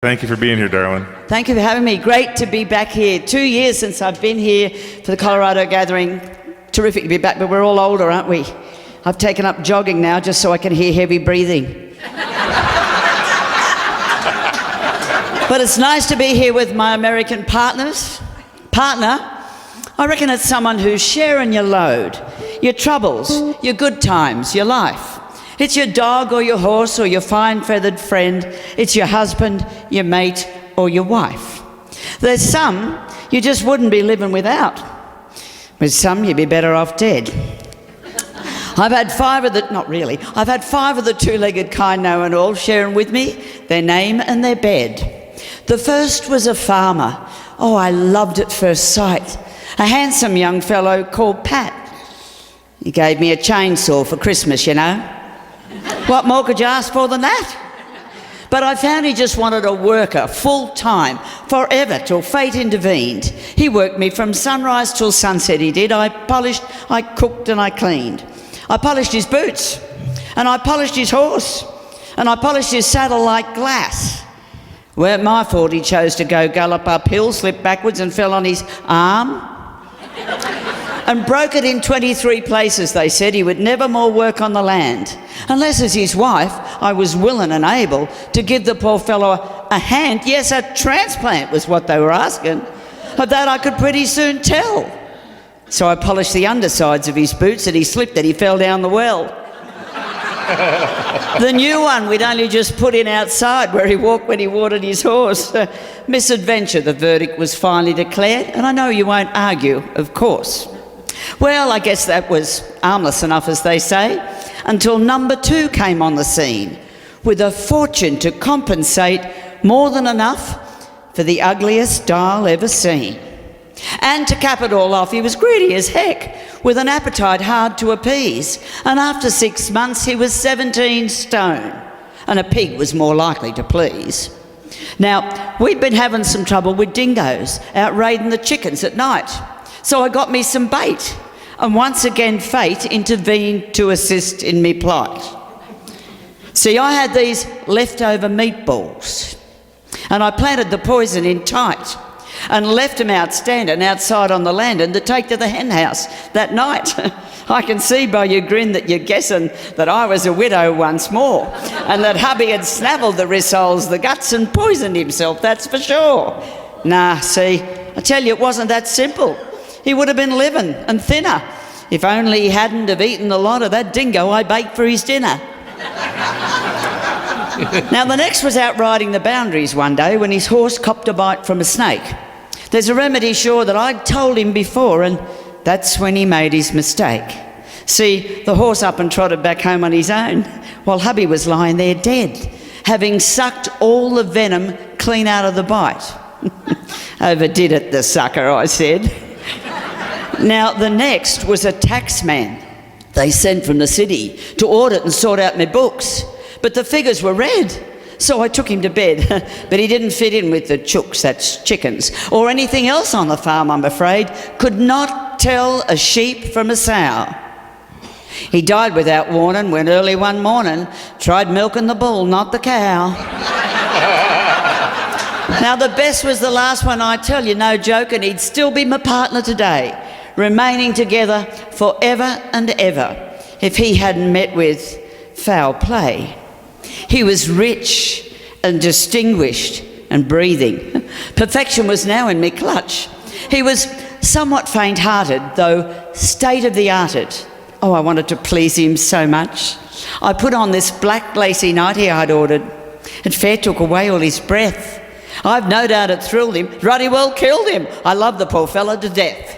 Thank you for being here, darling. Thank you for having me. Great to be back here. 2 years since I've been here for the Colorado gathering. Terrific to be back, but we're all older, aren't we? I've taken up jogging now just so I can hear heavy breathing. But it's nice to be here with my American partner. I reckon it's someone who's sharing your load, your troubles, your good times, your life. It's your dog or your horse or your fine feathered friend. It's your husband, your mate or your wife. There's some you just wouldn't be living without. With some you'd be better off dead. I've had five of the two-legged kind now and all sharing with me their name and their bed. The first was a farmer. Oh, I loved at first sight. A handsome young fellow called Pat. He gave me a chainsaw for Christmas, you know. What more could you ask for than that? But I found he just wanted a worker, full-time, forever, till fate intervened. He worked me from sunrise till sunset, he did. I polished, I cooked and I cleaned. I polished his boots, and I polished his horse, and I polished his saddle like glass. Weren't my fault he chose to go gallop uphill, slipped backwards and fell on his arm. And broke it in 23 places. They said he would never more work on the land. Unless as his wife, I was willing and able to give the poor fellow a hand. Yes, a transplant was what they were asking. But that I could pretty soon tell. So I polished the undersides of his boots and he slipped and he fell down the well. The new one we'd only just put in outside where he walked when he watered his horse. Misadventure, the verdict was finally declared, and I know you won't argue, of course. Well, I guess that was harmless enough, as they say, until number two came on the scene with a fortune to compensate more than enough for the ugliest doll ever seen. And to cap it all off, he was greedy as heck, with an appetite hard to appease. And after 6 months, he was 17 stone, and a pig was more likely to please. Now, we'd been having some trouble with dingoes out raiding the chickens at night. So I got me some bait, and once again fate intervened to assist in me plight. See, I had these leftover meatballs, and I planted the poison in tight, and left them outstanding outside on the landing to take to the hen house that night. I can see by your grin that you're guessing that I was a widow once more, and that hubby had snavelled the rissoles, the guts, and poisoned himself, that's for sure. Nah, see, I tell you, it wasn't that simple. He would have been living and thinner if only he hadn't have eaten the lot of that dingo I baked for his dinner. Now, the next was out riding the boundaries one day when his horse copped a bite from a snake. There's a remedy sure that I'd told him before, and that's when he made his mistake. See, the horse up and trotted back home on his own, while hubby was lying there dead, having sucked all the venom clean out of the bite. Overdid it, the sucker, I said. Now, the next was a taxman they sent from the city to audit and sort out my books, but the figures were red. So I took him to bed, but he didn't fit in with the chooks, that's chickens, or anything else on the farm, I'm afraid. Could not tell a sheep from a sow. He died without warning when early one morning tried milking the bull, not the cow. Now, the best was the last one, I tell you, no joke, and he'd still be my partner today, remaining together forever and ever if he hadn't met with foul play. He was rich and distinguished and breathing. Perfection was now in me clutch. He was somewhat faint-hearted, though state-of-the-arted. Oh, I wanted to please him so much. I put on this black lacy nightie I'd ordered. It fair took away all his breath. I've no doubt it thrilled him, ruddy well killed him. I love the poor fella to death.